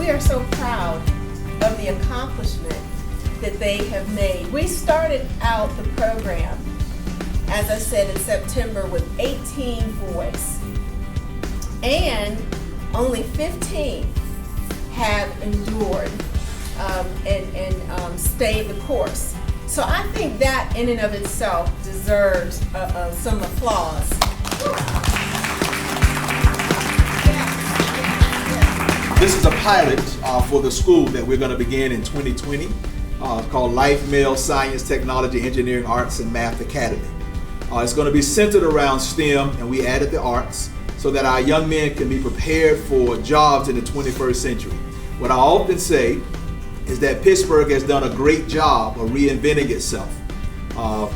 we are so proud of the accomplishment that they have made. We started out the program, as I said, in September with 18 boys, and only 15 have endured and stayed the course. So I think that in and of itself deserves some applause. This is a pilot for the school that we're going to begin in 2020 called Life Mill Science, Technology, Engineering, Arts, and Math Academy. It's going to be centered around STEM, and we added the arts so that our young men can be prepared for jobs in the 21st century. What I often say is that Pittsburgh has done a great job of reinventing itself.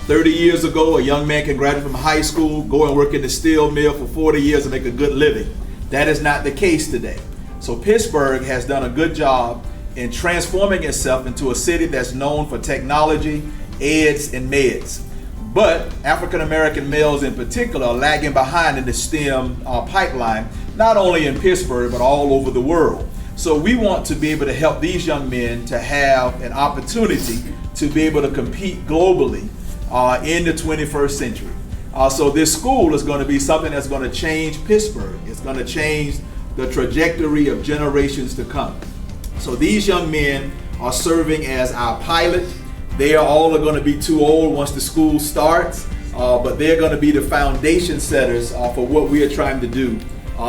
30 years ago, a young man can graduate from high school, go and work in the steel mill for 40 years and make a good living. That is not the case today. So Pittsburgh has done a good job in transforming itself into a city that's known for technology, eds, and meds. But African American males in particular are lagging behind in the STEM pipeline, not only in Pittsburgh, but all over the world. So we want to be able to help these young men to have an opportunity to be able to compete globally in the 21st century. So this school is going to be something that's going to change Pittsburgh. It's going to change the trajectory of generations to come. So these young men are serving as our pilot. They are all going to be too old once the school starts, but they're going to be the foundation setters for what we are trying to do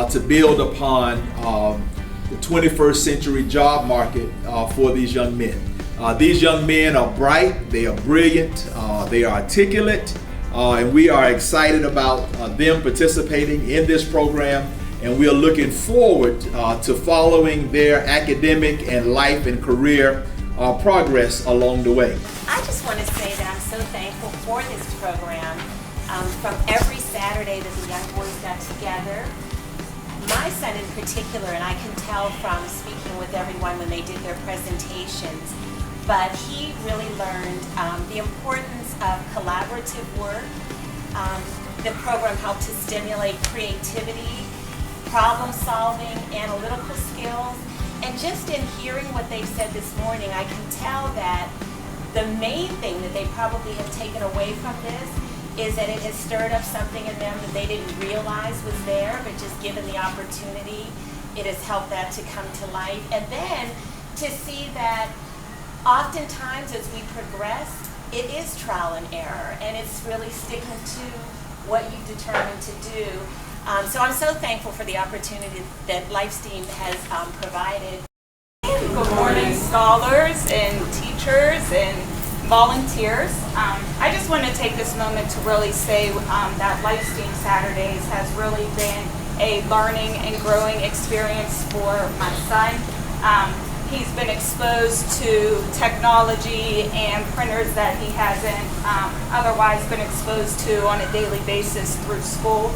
to build upon the 21st century job market for these young men. These young men are bright, they are brilliant, they are articulate, and we are excited about them participating in this program. And we are looking forward to following their academic and life and career progress along the way. I just want to say that I'm so thankful for this program. From every Saturday that the young boys got together, my son in particular, and I can tell from speaking with everyone when they did their presentations, but he really learned the importance of collaborative work. The program helped to stimulate creativity, problem solving, analytical skills, and just in hearing what they've said this morning, I can tell that the main thing that they probably have taken away from this is that it has stirred up something in them that they didn't realize was there, but just given the opportunity, it has helped that to come to life. And then to see that oftentimes as we progress, it is trial and error, and it's really sticking to what you've determined to do. So I'm so thankful for the opportunity that LifeSTEAM has provided. Good morning, scholars and teachers and volunteers. I just want to take this moment to really say that LifeSTEAM Saturdays has really been a learning and growing experience for my son. He's been exposed to technology and printers that he hasn't otherwise been exposed to on a daily basis through school.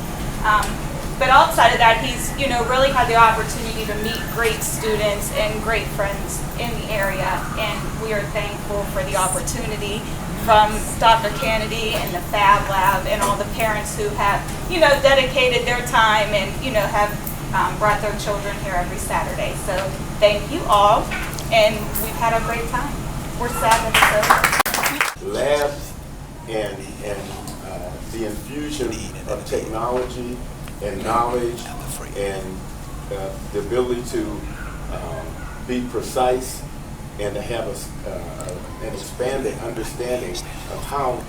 But outside of that, he's really had the opportunity to meet great students and great friends in the area, and we are thankful for the opportunity from Dr. Kennedy and the Fab Lab and all the parents who have dedicated their time and have brought their children here every Saturday. So thank you all, and we've had a great time. We're sad that it's over. Labs and the infusion of technology and knowledge and the ability to be precise and to have an expanded understanding of how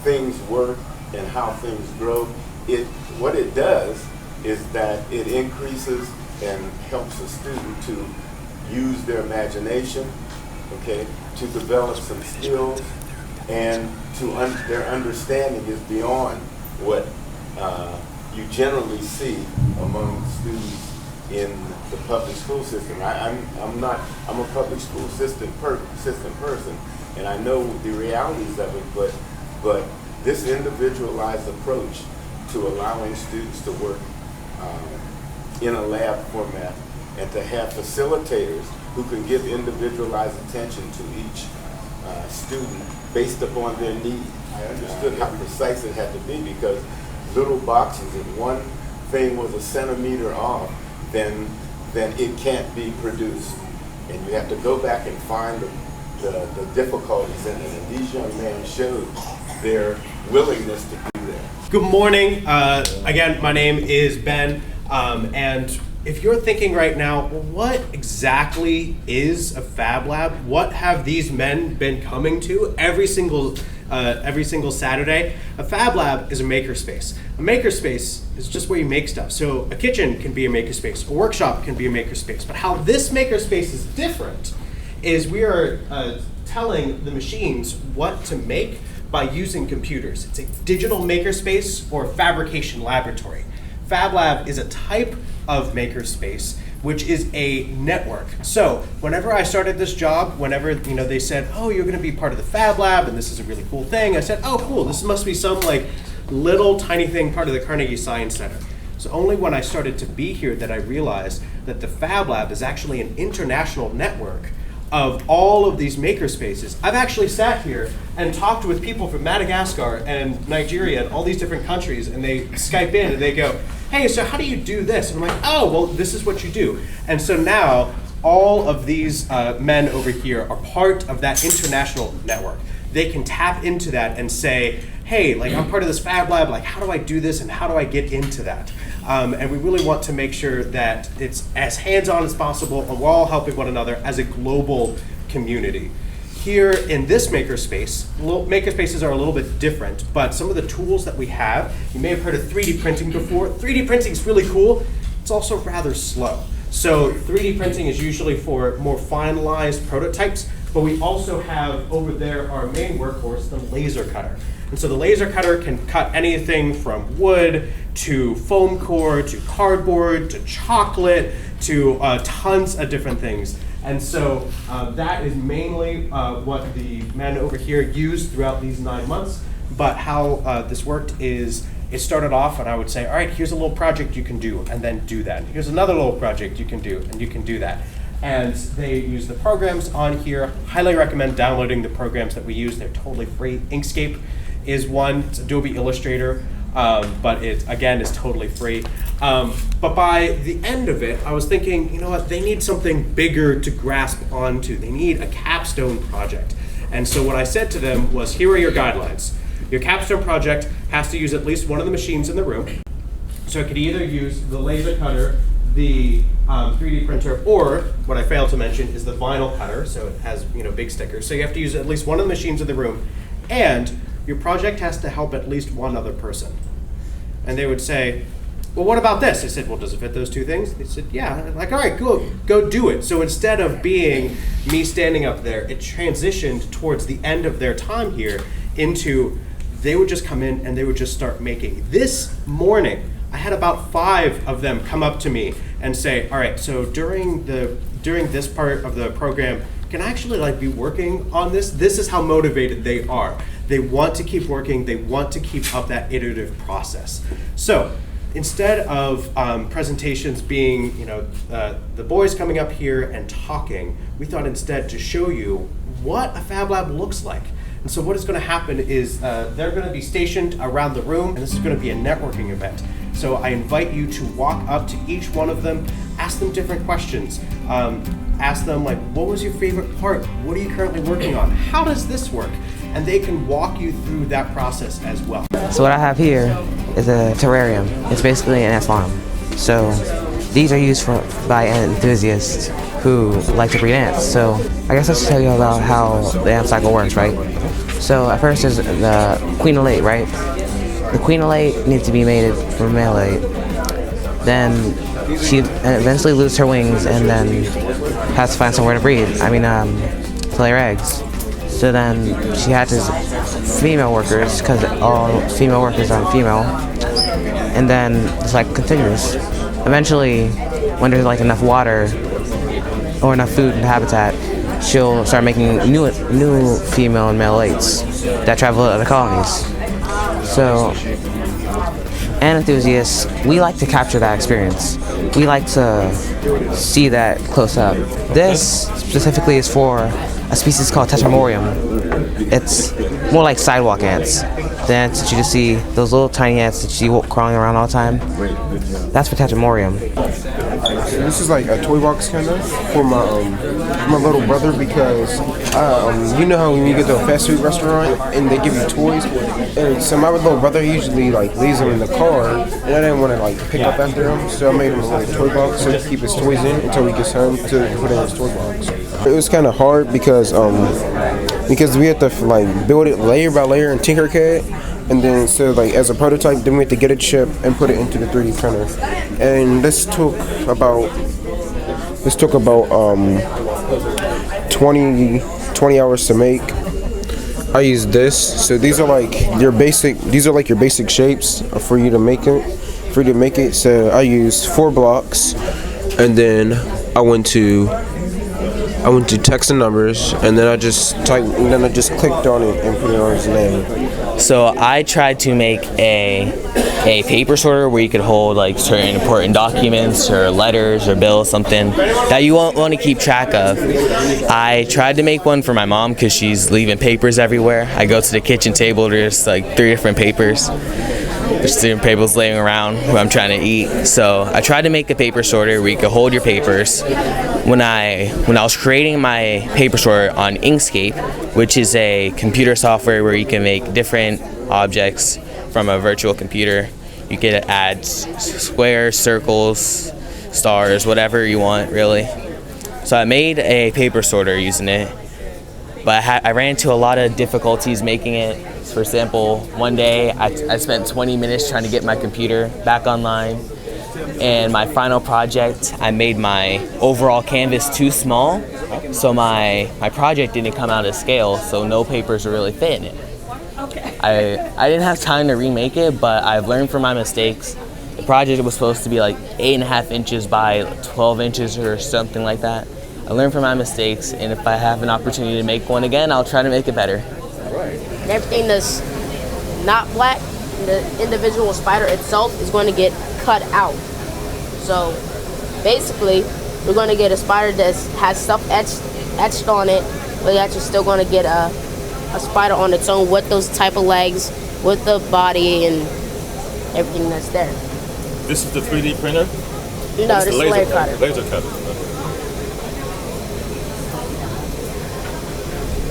things work and how things grow. What it does is that it increases and helps a student to use their imagination, okay, to develop some skills, and their understanding is beyond what you generally see among students in the public school system. I'm a public school system person, and I know the realities of it, but this individualized approach to allowing students to work in a lab format and to have facilitators who can give individualized attention to each student based upon their need. I understood how precise it had to be, because little boxes, if one thing was a centimeter off, then it can't be produced. and you have to go back and find the difficulties in it. And these young men showed their willingness to do that. Good morning. Again, my name is Ben, and if you're thinking right now, well, what exactly is a Fab Lab? What have these men been coming to every single Saturday? A Fab Lab is a makerspace. A makerspace is just where you make stuff. So a kitchen can be a makerspace, a workshop can be a makerspace. But how this makerspace is different is we are telling the machines what to make by using computers. It's a digital makerspace or fabrication laboratory. Fab Lab is a type of makerspace which is a network. So whenever I started this job, whenever they said, oh, you're gonna be part of the Fab Lab and this is a really cool thing, I said, oh cool, this must be some like little tiny thing part of the Carnegie Science Center. So only when I started to be here that I realized that the Fab Lab is actually an international network of all of these makerspaces. I've actually sat here and talked with people from Madagascar and Nigeria and all these different countries, and they Skype in and they go, hey, so how do you do this? And I'm like, oh, well, this is what you do. And so now all of these men over here are part of that international network. They can tap into that and say, hey, like I'm part of this Fab Lab, like how do I do this and how do I get into that? And we really want to make sure that it's as hands-on as possible and we're all helping one another as a global community. Here in this makerspace, makerspaces are a little bit different, but some of the tools that we have, you may have heard of 3D printing before. 3D printing is really cool. It's also rather slow. So 3D printing is usually for more finalized prototypes, but we also have over there our main workhorse, the laser cutter. And so the laser cutter can cut anything from wood to foam core to cardboard to chocolate to tons of different things. And so that is mainly what the men over here used throughout these 9 months. But how this worked is it started off and I would say, all right, here's a little project you can do and then do that. Here's another little project you can do and you can do that. And they use the programs on here. Highly recommend downloading the programs that we use. They're totally free. Inkscape is one, it's Adobe Illustrator, but it, again, is totally free. But by the end of it, I was thinking, you know what, they need something bigger to grasp onto. They need a capstone project. And so what I said to them was, here are your guidelines. Your capstone project has to use at least one of the machines in the room. So it could either use the laser cutter, the 3D printer, or what I failed to mention is the vinyl cutter, so it has big stickers. So you have to use at least one of the machines in the room, and your project has to help at least one other person. And they would say, well, what about this? I said, well, does it fit those two things? They said, yeah. I'm like, all right, go do it. So instead of being me standing up there, it transitioned towards the end of their time here into they would just come in and they would just start making. This morning, I had about 5 of them come up to me and say, all right, so during this part of the program, can I actually be working on this? This is how motivated they are. They want to keep working. They want to keep up that iterative process. So instead of presentations being, the boys coming up here and talking, we thought instead to show you what a Fab Lab looks like. And so what is going to happen is they're going to be stationed around the room, and this is going to be a networking event. So I invite you to walk up to each one of them, ask them different questions. Ask them what was your favorite part? What are you currently working on? How does this work? And they can walk you through that process as well. So what I have here is a terrarium. It's basically an asylum. So these are used by enthusiasts who like to breed ants. So I guess let's tell you about how the ant cycle works, right? So at first there's the queen elate, right? The queen elate needs to be mated from male elate. Then she eventually loses her wings and then has to find somewhere to breed. To lay her eggs. So then she hatches female workers because all female workers are female. And then the cycle continues. Eventually, when there's enough water or enough food and habitat, she'll start making new female and male lates that travel to other colonies. So, ant enthusiasts, we like to capture that experience. We like to see that close up. This specifically is for a species called Tetramorium. It's more like sidewalk ants. The ants that you just see, those little tiny ants that you see crawling around all the time, that's for Tetramorium. This is like a toy box kind of for my little brother because you know how when you get to a fast food restaurant and they give you toys, and so my little brother usually like leaves them in the car, and I didn't want to like pick up after him, so I made him a little toy box so he can keep his toys in until he gets home to put in his toy box. It was kind of hard because we had to like build it layer by layer in Tinkercad. And then, so like as a prototype, then we had to get a chip and put it into the 3D printer. And this took about 20 hours to make. I used this. So these are like your basic shapes for you to make it. So I used 4 blocks, and then I went to text and numbers, and then I just clicked on it and put it on his name. So I tried to make a paper sorter where you could hold like certain important documents or letters or bills, something that you won't want to keep track of. I tried to make one for my mom because she's leaving papers everywhere. I go to the kitchen table, there's like 3 different papers. There's 3 different papers laying around who I'm trying to eat. So I tried to make a paper sorter where you could hold your papers. When I was creating my paper sorter on Inkscape, which is a computer software where you can make different objects from a virtual computer. You can add squares, circles, stars, whatever you want, really. So I made a paper sorter using it, but I ran into a lot of difficulties making it. For example, one day I spent 20 minutes trying to get my computer back online. And my final project, I made my overall canvas too small, so my project didn't come out of scale, so no papers would really fit in it. Okay. I didn't have time to remake it, but I've learned from my mistakes. The project was supposed to be like 8.5 inches by 12 inches or something like that. I learned from my mistakes, and if I have an opportunity to make one again, I'll try to make it better. Everything that's not black, the individual spider itself is going to get cut out. So basically, we're going to get a spider that has stuff etched on it, but you're actually still going to get a spider on its own with those type of legs, with the body and everything that's there. This is the 3D printer? No, this is laser cutter. Laser cutter.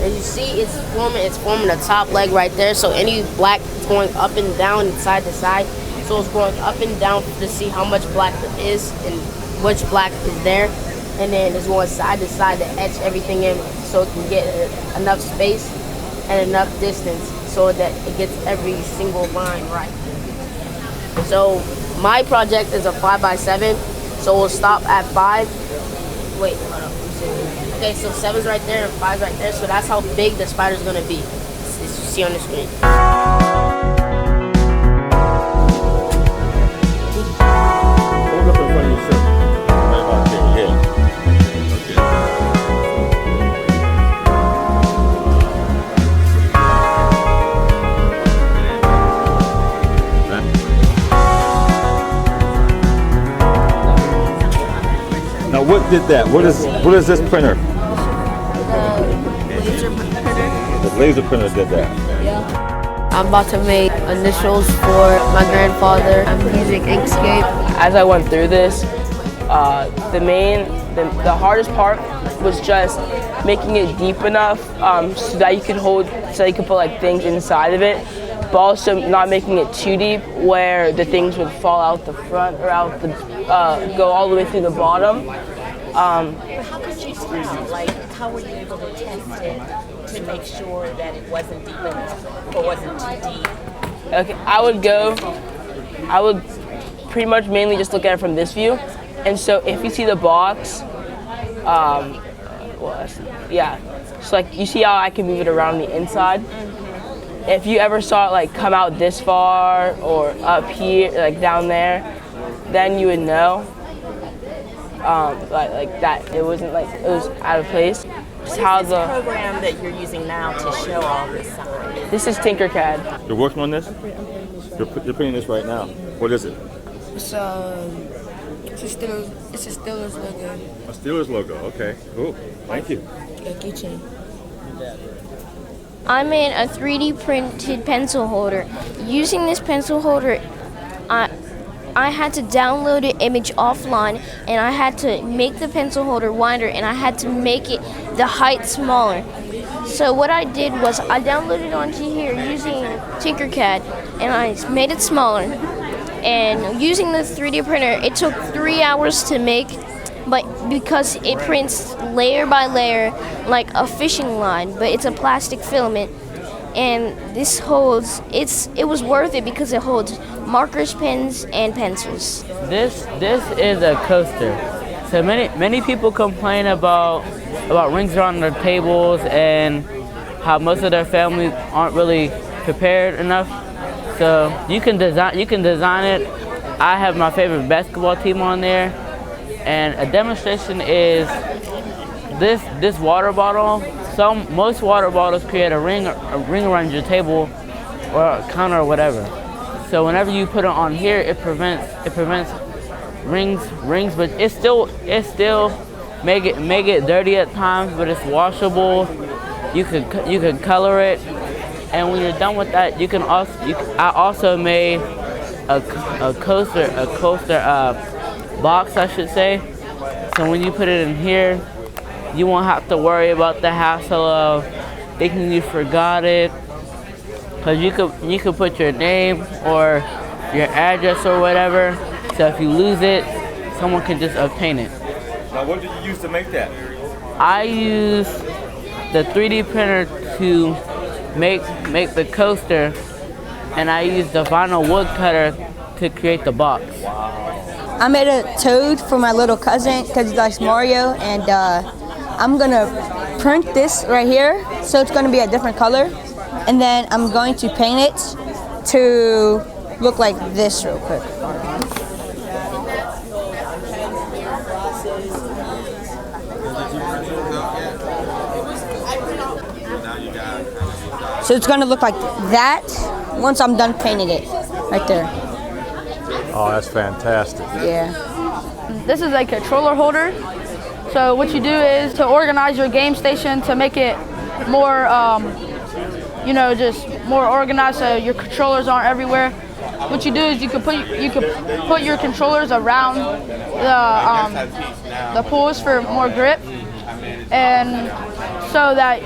As you see, it's forming the top leg right there. So any black is going up and down and side to side. So it's going up and down to see how much black there is and which black is there. And then it's going side to side to etch everything in so it can get enough space and enough distance so that it gets every single line right. So my project is a 5x7. So we'll stop at 5. Wait, hold up. Okay, so 7's right there and 5's right there. So that's how big the spider's gonna be, as you see on the screen. Now what did that? What is this printer? The laser printer did that. Yeah. I'm about to make initials for my grandfather. I'm using Inkscape. As I went through this, the hardest part was just making it deep enough so that you could put like things inside of it, but also not making it too deep where the things would fall out the front or out the go all the way through the bottom. But how could you tell? Like, how were you able to test it to make sure that it wasn't deep enough or wasn't too deep? Okay, I would pretty much mainly just look at it from this view. And so if you see the box, so like you see how I can move it around the inside. If you ever saw it like come out this far or up here, like down there, then you would know like that it wasn't like it was out of place. Just how the program that you're using now to show all this size. This is Tinkercad. You're working on this? You're printing this right now. What is it? It's a Steelers logo. A Steelers logo. Okay, cool. Thank you. I made a 3D printed pencil holder. Using this pencil holder, I I had to download an image offline, and I had to make the pencil holder wider, and I had to make it the height smaller. So what I did was I downloaded onto here using Tinkercad, and I made it smaller. And using the 3D printer, it took 3 hours to make, but because it prints layer by layer like a fishing line, but it's a plastic filament. And this holds, it was worth it because it holds markers, pens, and pencils. This is a coaster. So many people complain about rings around their tables and how most of their families aren't really prepared enough. So you can design it. I have my favorite basketball team on there, and a demonstration is this water bottle. Most water bottles create a ring around your table or a counter or whatever. So whenever you put it on here, it prevents rings, but it still make it dirty at times, but it's washable. You can color it, and when you're done with that, I also made a coaster box, I should say. So when you put it in here, you won't have to worry about the hassle of thinking you forgot it, because you could put your name or your address or whatever. So if you lose it, someone can just obtain it. Now, what did you use to make that? I used the 3D printer to make the coaster, and I used the vinyl wood cutter to create the box. I made a toad for my little cousin because he likes Mario, and I'm gonna print this right here, so it's gonna be a different color, and then I'm going to paint it to look like this real quick. So it's gonna look like that once I'm done painting it, right there. Oh, that's fantastic. Yeah. This is a controller holder. So what you do is to organize your game station to make it more, just more organized, so your controllers aren't everywhere. What you do is you could put your controllers around the pulls for more grip, and so that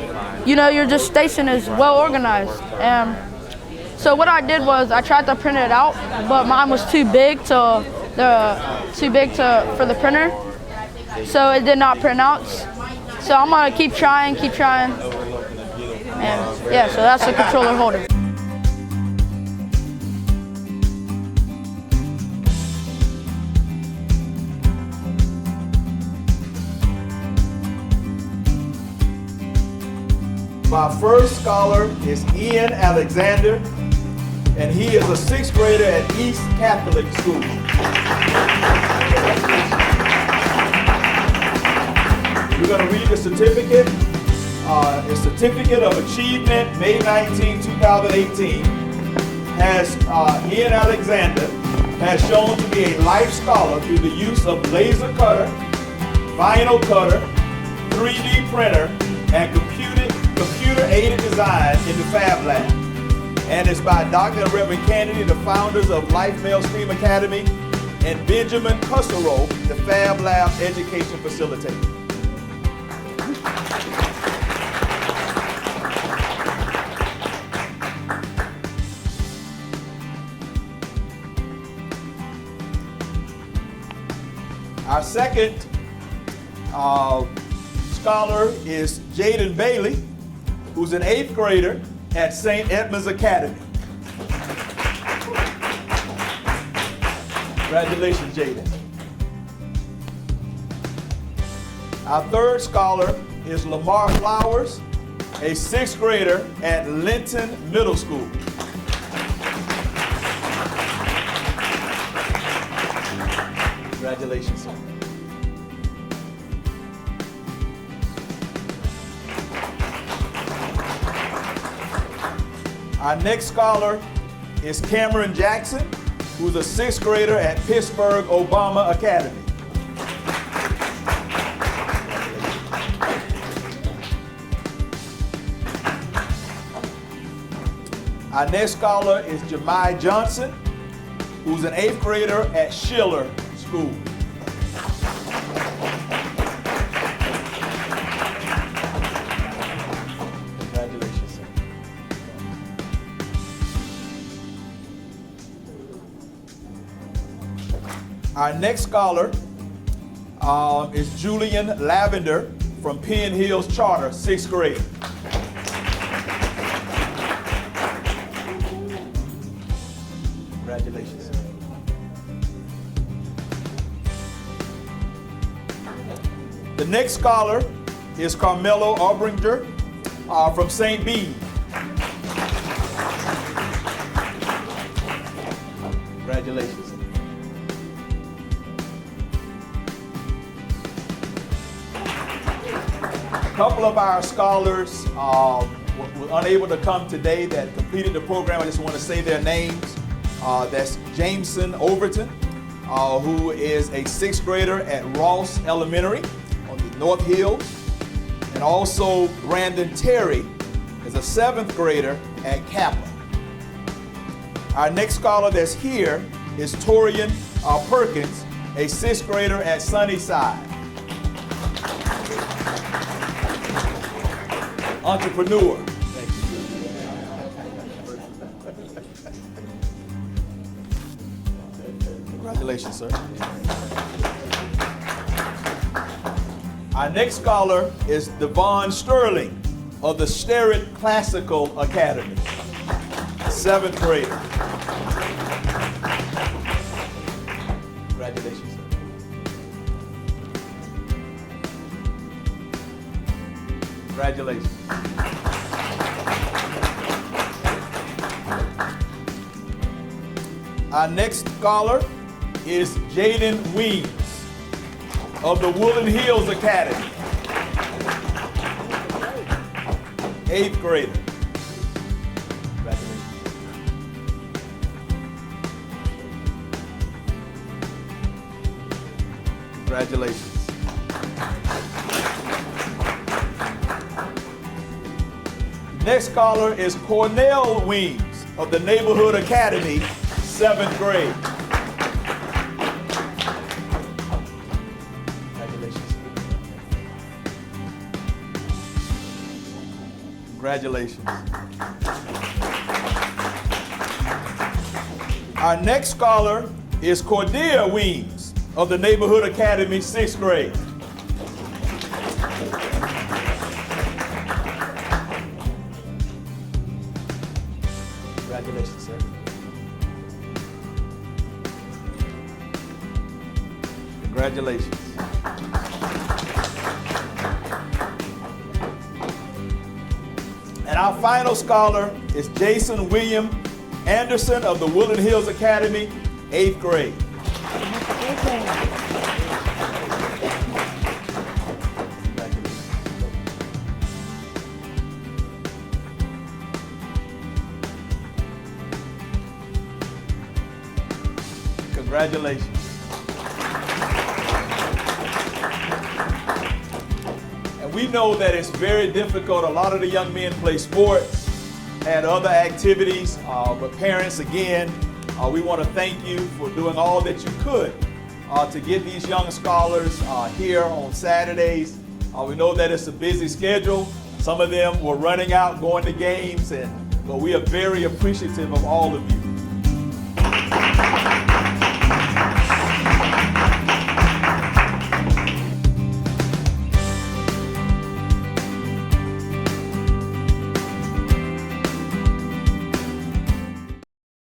your station is well organized. And so what I did was I tried to print it out, but mine was too big for the printer, so it did not print out. So I'm gonna keep trying, and yeah, so that's the controller holder. My first scholar is Ian Alexander, and he is a 6th grader at East Catholic School. We're going to read the certificate. A certificate of achievement, May 19, 2018, has Ian Alexander has shown to be a life scholar through the use of laser cutter, vinyl cutter, 3D printer, and computer-aided design in the Fab Lab. And it's by Dr. and Reverend Kennedy, the founders of Life Male STEAM Academy, and Benjamin Cusserow, the Fab Lab education facilitator. Our second scholar is Jaden Bailey, who's an 8th grader at St. Edmund's Academy. Congratulations, Jaden. Our third scholar is Lamar Flowers, a 6th grader at Linton Middle School. Congratulations, sir. Our next scholar is Cameron Jackson, who's a 6th grader at Pittsburgh Obama Academy. Our next scholar is Jemai Johnson, who's an 8th grader at Schiller School. Congratulations, sir. Our next scholar is Julian Lavender from Penn Hills Charter, 6th grade. Congratulations. The next scholar is Carmelo Arbringer from St. Bede. Congratulations. A couple of our scholars were unable to come today that completed the program. I just want to say their names. That's Jameson Overton, who is a 6th grader at Ross Elementary on the North Hills. And also Brandon Terry is a 7th grader at Kappa. Our next scholar that's here is Torian Perkins, a 6th grader at Sunnyside. Entrepreneur. Congratulations, sir. Our next scholar is Devon Sterling of the Sterrett Classical Academy, 7th grader. Congratulations, sir. Congratulations. Our next scholar is Jaden Weems of the Woodland Hills Academy, 8th grader. Congratulations. Congratulations. Next scholar is Cornell Weems of the Neighborhood Academy, 7th grade. Congratulations. Our next scholar is Cordelia Weems of the Neighborhood Academy, 6th grade. Congratulations, sir. Congratulations. And our final scholar is Jason William Anderson of the Woodland Hills Academy, 8th grade. Congratulations. We know that it's very difficult. A lot of the young men play sports and other activities, but parents, again, we want to thank you for doing all that you could to get these young scholars here on Saturdays. We know that it's a busy schedule. Some of them were running out, going to games, but we are very appreciative of all of you.